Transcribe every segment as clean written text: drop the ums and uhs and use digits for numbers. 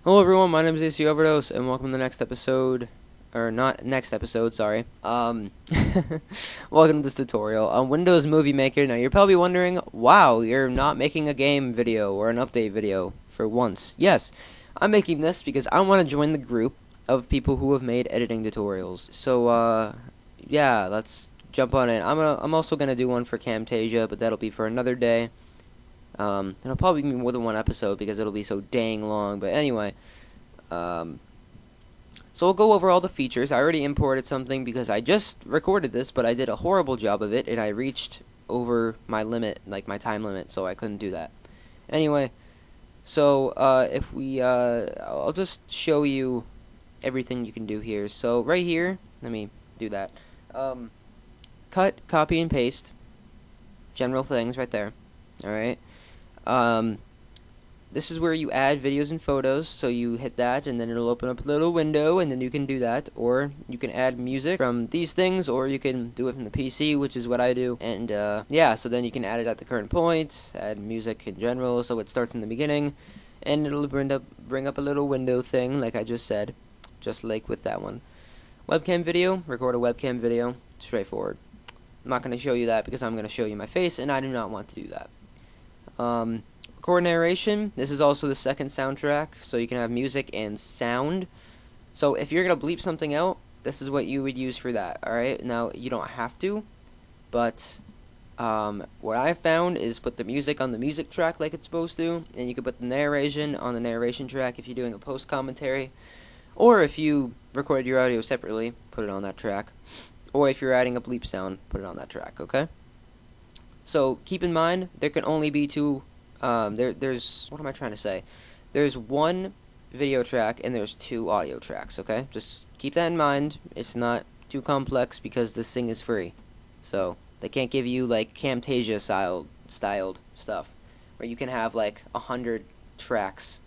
Hello everyone, my name is AC Overdose, and welcome to the next episode, or not next episode, sorry. Welcome to this tutorial on Windows Movie Maker. Now you're probably wondering, wow, you're not making a game video or an update video for once. Yes, I'm making this because I want to join the group of people who have made editing tutorials. So, yeah, let's jump on it. I'm also gonna do one for Camtasia, but that'll be for another day. It'll probably be more than one episode because it'll be so dang long. But anyway, so we'll go over all the features. I already imported something because I just recorded this, but I did a horrible job of it, and I reached over my limit, like my time limit, so I couldn't do that. Anyway, so I'll just show you everything you can do here. So right here, let me do that. Cut, copy, and paste. General things right there. All right. This is where you add videos and photos, so you hit that, and then it'll open up a little window, and then you can do that, or you can add music from these things, or you can do it from the PC, which is what I do, and, yeah, so then you can add it at the current point, add music in general, so it starts in the beginning, and it'll bring up a little window thing, like I just said, just like with that one. Webcam video, record a webcam video, straightforward. I'm not going to show you that because I'm going to show you my face, and I do not want to do that. Record narration. This is also the second soundtrack, so you can have music and sound. So if you're going to bleep something out, this is what you would use for that, alright? Now, you don't have to, but what I found is put the music on the music track like it's supposed to, and you can put the narration on the narration track if you're doing a post-commentary, or if you recorded your audio separately, put it on that track, or if you're adding a bleep sound, put it on that track, okay? So keep in mind, there can only be two, there's, what am I trying to say? There's one video track and there's two audio tracks, okay? Just keep that in mind. It's not too complex because this thing is free. So they can't give you like Camtasia styled stuff where you can have like 100 tracks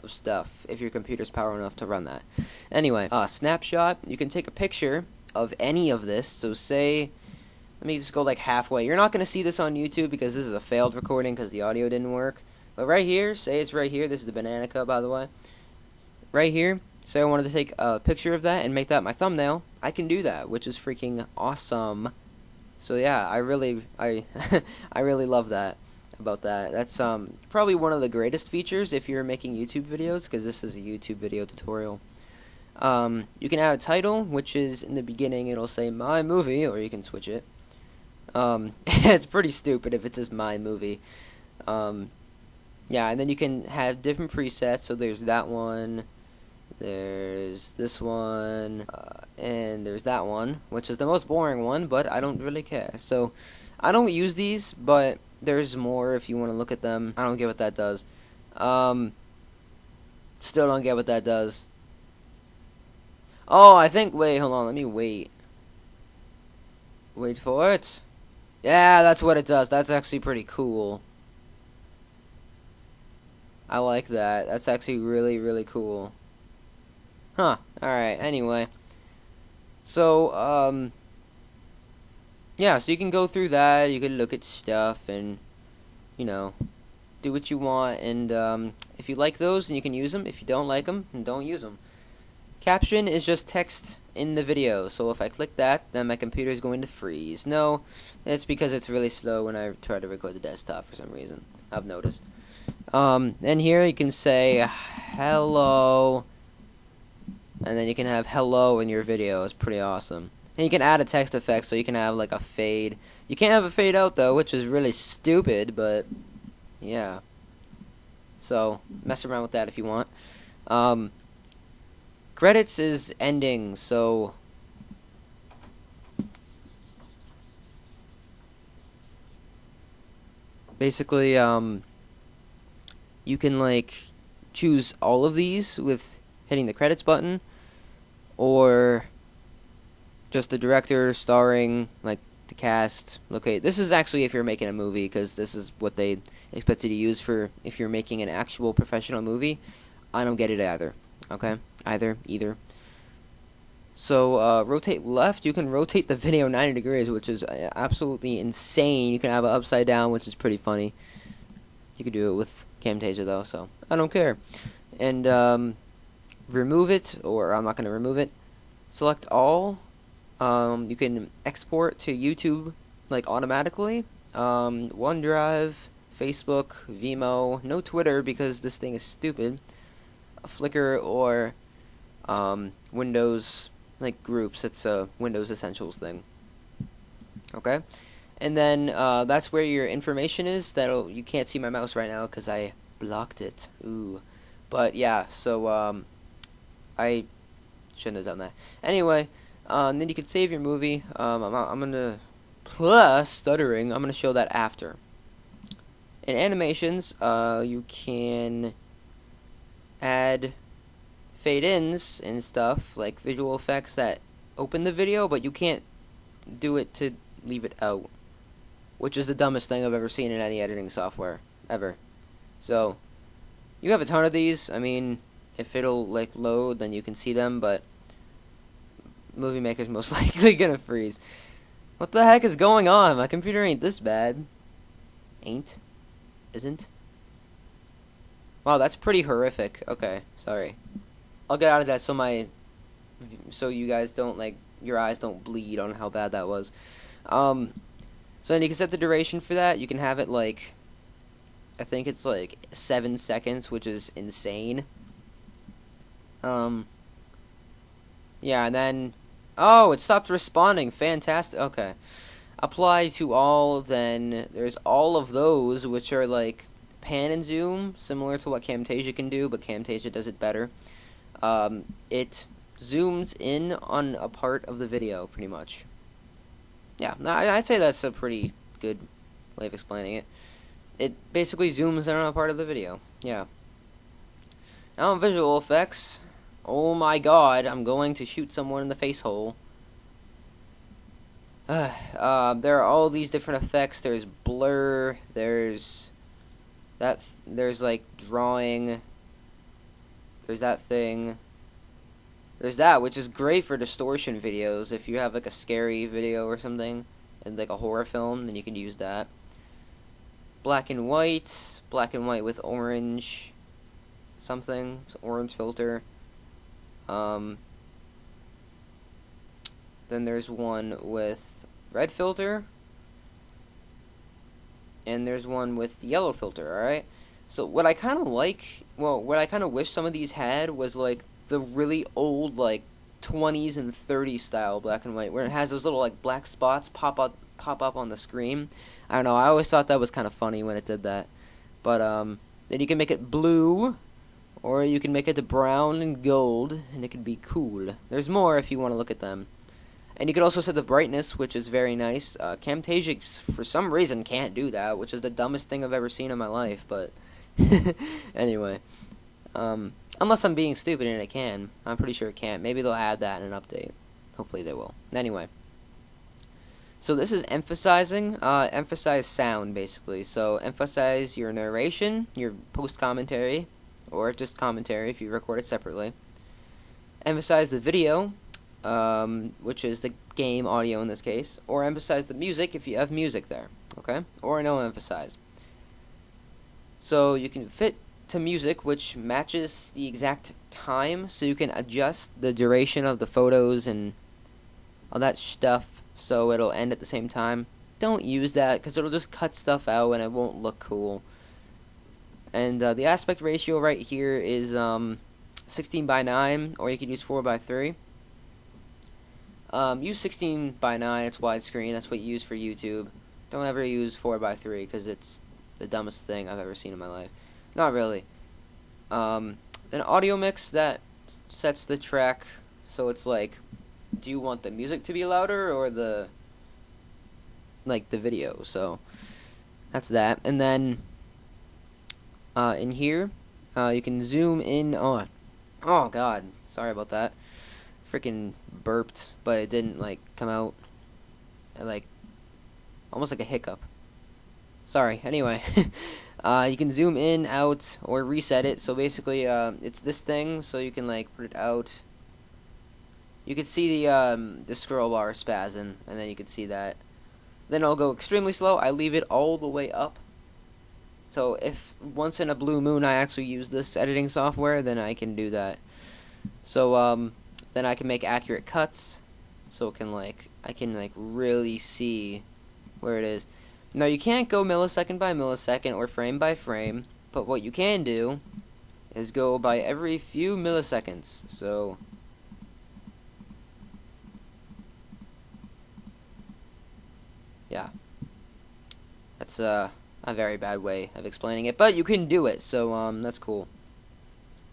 of stuff if your computer's power enough to run that. Anyway, snapshot, you can take a picture of any of this. So say, let me just go like halfway. You're not going to see this on YouTube because this is a failed recording because the audio didn't work. But right here, say it's right here. This is the banana cup, by the way. Right here, say I wanted to take a picture of that and make that my thumbnail. I can do that, which is freaking awesome. So yeah, I really love that about that. That's probably one of the greatest features if you're making YouTube videos because this is a YouTube video tutorial. You can add a title, which is in the beginning. It'll say my movie, or you can switch it. It's pretty stupid if it says my movie. Yeah, and then you can have different presets. So there's that one, there's this one, and there's that one, which is the most boring one, but I don't really care. So I don't use these, but there's more if you want to look at them. I don't get what that does. Still don't get what that does. Oh, I think, wait, hold on, let me wait. Wait for it. Yeah, that's what it does. That's actually pretty cool. I like that. That's actually really, really cool. Huh, alright, anyway. So, yeah, so you can go through that, you can look at stuff, and, you know, do what you want, and, if you like those, then you can use them. If you don't like them, then don't use them. Caption is just text in the video, so if I click that, then my computer is going to freeze. No, it's because it's really slow when I try to record the desktop for some reason, I've noticed. And here you can say hello, and then you can have hello in your video. It's pretty awesome. And you can add a text effect, so you can have like a fade. You can't have a fade out though, which is really stupid, but yeah. So mess around with that if you want. Credits is ending, so basically, you can like choose all of these with hitting the credits button, or just the director, starring, like the cast. Okay, this is actually if you're making a movie, because this is what they expect you to use for if you're making an actual professional movie. I don't get it either. Okay, either. So, rotate left. You can rotate the video 90 degrees, which is absolutely insane. You can have it upside down, which is pretty funny. You could do it with Camtasia, though, so I don't care. and remove it, or I'm not going to remove it. Select all. You can export to YouTube like automatically. OneDrive, Facebook, Vimeo, no Twitter because this thing is stupid. Flickr or Windows like groups. It's a Windows Essentials thing. Okay, and then that's where your information is. You can't see my mouse right now because I blocked it. Ooh, but yeah. So I shouldn't have done that. Anyway, then you can save your movie. I'm gonna stuttering. I'm gonna show that after. In animations, you can add fade-ins and stuff like visual effects that open the video, but you can't do it to leave it out, which is the dumbest thing I've ever seen in any editing software ever. So you have a ton of these. I mean, if it'll like load, then you can see them, but Movie Maker's most likely gonna freeze. What the heck is going on? My computer ain't this bad. Isn't? Wow, that's pretty horrific. Okay, sorry. I'll get out of that so you guys don't your eyes don't bleed on how bad that was. So then you can set the duration for that. You can have it I think it's 7 seconds, which is insane. Yeah, and then it stopped responding. Fantastic. Okay. Apply to all, then there's all of those, which are pan and zoom, similar to what Camtasia can do, but Camtasia does it better. It zooms in on a part of the video, pretty much. Yeah, I'd say that's a pretty good way of explaining it. It basically zooms in on a part of the video. Yeah. Now visual effects. Oh my god, I'm going to shoot someone in the face hole. There are all these different effects. There's blur, there's drawing, there's that thing, there's that, which is great for distortion videos. If you have a scary video or something, and a horror film, then you can use that. Black and white with orange something, orange filter. Then there's one with red filter, and there's one with yellow filter, alright? So what I kind of what I kind of wish some of these had was the really old 20s and 30s style black and white, where it has those little black spots pop up on the screen. I don't know, I always thought that was kind of funny when it did that. But then you can make it blue, or you can make it brown and gold, and it can be cool. There's more if you want to look at them. And you can also set the brightness, which is very nice. Camtasia, for some reason, can't do that, which is the dumbest thing I've ever seen in my life. But anyway, unless I'm being stupid and it can. I'm pretty sure it can't. Maybe they'll add that in an update. Hopefully they will. Anyway. So this is emphasizing. Emphasize sound, basically. So emphasize your narration, your post-commentary, or just commentary if you record it separately. Emphasize the video, which is the game audio in this case, or emphasize the music if you have music there, okay? Or no emphasize. So you can fit to music which matches the exact time, so you can adjust the duration of the photos and all that stuff so it'll end at the same time. Don't use that because it'll just cut stuff out and it won't look cool. And the aspect ratio right here is 16:9, or you can use 4:3. Use 16:9, it's widescreen, that's what you use for YouTube. Don't ever use 4:3 because it's the dumbest thing I've ever seen in my life. Not really. An audio mix that sets the track, so it's do you want the music to be louder or the video? So that's that. And then in here, you can zoom in on. Oh god, sorry about that. Freaking burped, but it didn't come out. Almost like a hiccup. Sorry. Anyway, you can zoom in, out, or reset it. So basically, it's this thing. So you can put it out. You can see the scroll bar spazzing, and then you can see that. Then I'll go extremely slow. I leave it all the way up. So if once in a blue moon I actually use this editing software, then I can do that. So then I can make accurate cuts, so I can really see where it is. Now you can't go millisecond by millisecond or frame by frame, but what you can do is go by every few milliseconds. So yeah, that's a very bad way of explaining it, but you can do it, so that's cool.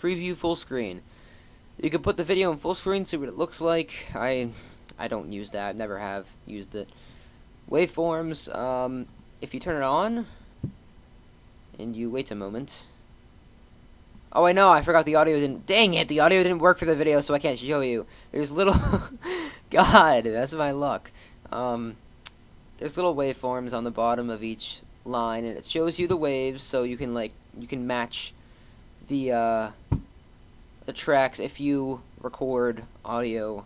Preview full screen. You can put the video in full screen, see what it looks like. I don't use that. Never have used it. Waveforms. If you turn it on and you wait a moment. Oh, I know. I forgot the audio didn't. Dang it! The audio didn't work for the video, so I can't show you. There's little. God, that's my luck. There's little waveforms on the bottom of each line, and it shows you the waves, so you can match the tracks. If you record audio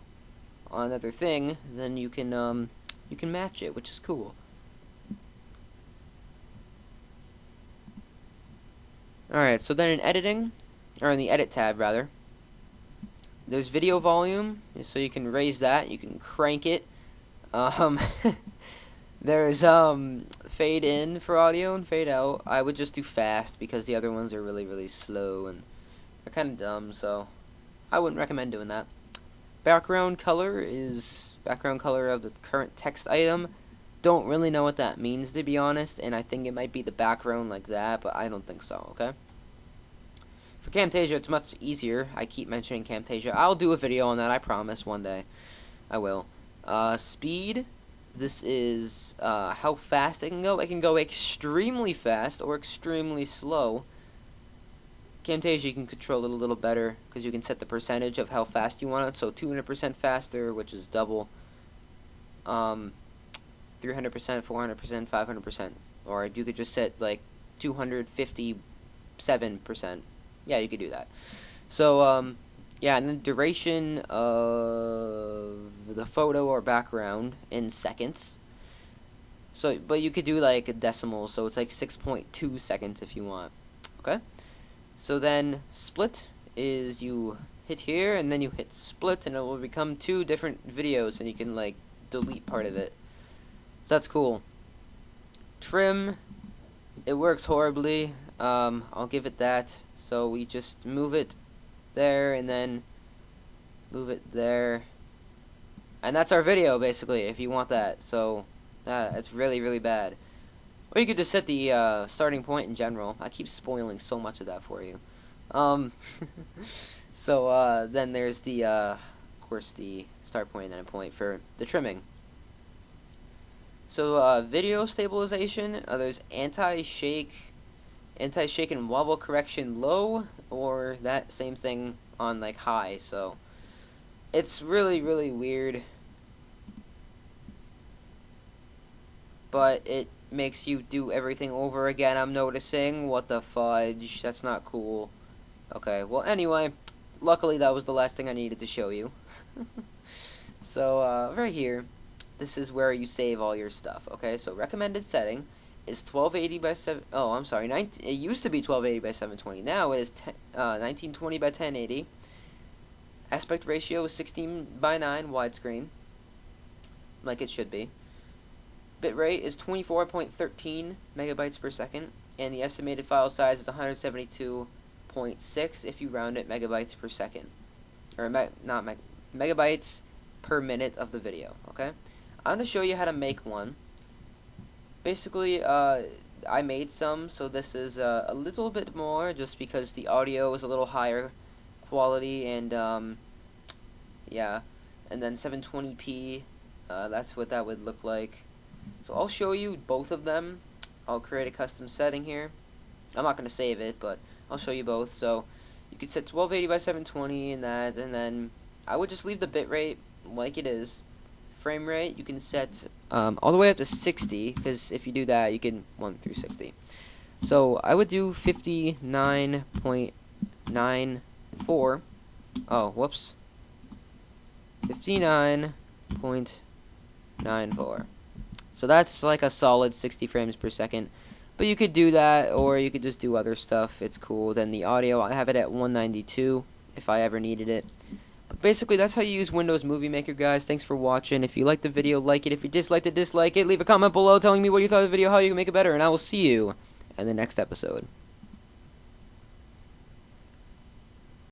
on another thing, then you can match it, which is cool. Alright, so then in editing, or in the edit tab rather, there's video volume, so you can raise that, you can crank it. There's fade in for audio and fade out. I would just do fast because the other ones are really, really slow and they're kind of dumb, so I wouldn't recommend doing that. Background color is background color of the current text item. Don't really know what that means, to be honest, and I think it might be the background like that, but I don't think so, okay? For Camtasia, it's much easier. I keep mentioning Camtasia. I'll do a video on that, I promise, one day. I will. Speed. This is how fast it can go. It can go extremely fast or extremely slow. Camtasia, you can control it a little better because you can set the percentage of how fast you want it. So 200% faster, which is double. 300%, 400%, 500%. Or you could just set like 257%. Yeah, you could do that. So, yeah, and then duration of the photo or background in seconds. So, but you could do like a decimal, so it's like 6.2 seconds if you want. Okay? So then split is you hit here and then you hit split and it will become two different videos and you can like delete part of it. So that's cool. Trim, it works horribly. I'll give it that. So we just move it there and then move it there. And that's our video basically if you want that. So that's really, really bad. Or you could just set the starting point in general. I keep spoiling so much of that for you. So then there's the, of course, the start point and end point for the trimming. So video stabilization, there's anti-shake and wobble correction low, or that same thing on like high. So it's really, really weird. But it makes you do everything over again, I'm noticing. What the fudge? That's not cool. Okay, well, anyway, luckily that was the last thing I needed to show you. So, right here, this is where you save all your stuff, okay? So, recommended setting is 1280 by 7... Oh, I'm sorry. It used to be 1280 by 720. Now it is 1920 by 1080. Aspect ratio is 16 by 9 widescreen, like it should be. Bitrate is 24.13 megabytes per second, and the estimated file size is 172.6 if you round it megabytes per second. Or megabytes per minute of the video, okay? I'm going to show you how to make one. Basically, I made some, so this is a little bit more just because the audio is a little higher quality, and yeah, and then 720p, that's what that would look like. So I'll show you both of them. I'll create a custom setting here. I'm not going to save it, but I'll show you both. So you could set 1280 by 720 and that, and then I would just leave the bitrate like it is. Frame rate, you can set all the way up to 60, because if you do that, you can 1 through 60. So I would do 59.94. Oh, whoops. 59.94. So that's like a solid 60 frames per second. But you could do that, or you could just do other stuff. It's cool. Then the audio, I have it at 192 if I ever needed it. But basically, that's how you use Windows Movie Maker, guys. Thanks for watching. If you liked the video, like it. If you disliked it, dislike it. Leave a comment below telling me what you thought of the video, how you can make it better, and I will see you in the next episode.